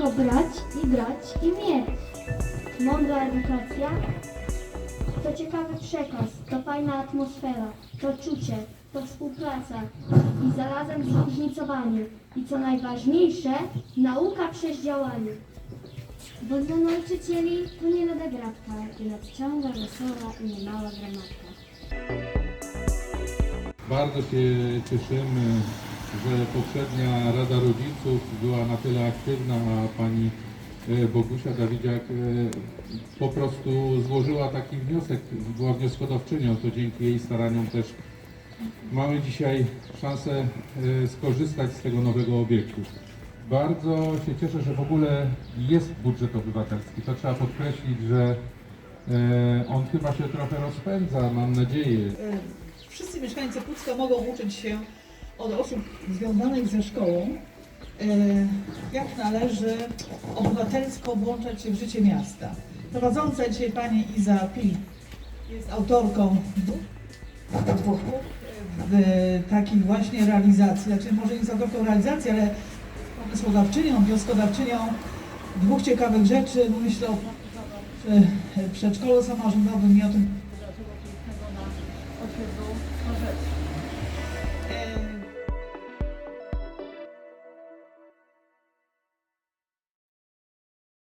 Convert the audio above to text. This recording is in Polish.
to brać i brać i mieć. Mądra edukacja to ciekawy przekaz, to fajna atmosfera, to czucie, to współpraca i zarazem zróżnicowanie. I co najważniejsze, nauka przez działanie. Bo dla nauczycieli to nie lada gratka, i nadciąga wesoła i niemała gramatka. Bardzo się cieszymy, że poprzednia Rada Rodziców była na tyle aktywna, a pani Bogusia Dawidziak po prostu złożyła taki wniosek, była wnioskodawczynią, to dzięki jej staraniom też mamy dzisiaj szansę skorzystać z tego nowego obiektu. Bardzo się cieszę, że w ogóle jest budżet obywatelski. To trzeba podkreślić, że on chyba się trochę rozpędza, mam nadzieję. Wszyscy mieszkańcy Pucka mogą uczyć się od osób związanych ze szkołą, jak należy obywatelsko włączać się w życie miasta. Prowadząca dzisiaj pani Iza Pil jest autorką dwóch takich właśnie realizacji, znaczy może nie z autorką realizacji, ale pomysłodawczynią, wnioskodawczynią dwóch ciekawych rzeczy. Myślę o przedszkolu samorządowym i o tym, dlaczego pięknego na osiedlu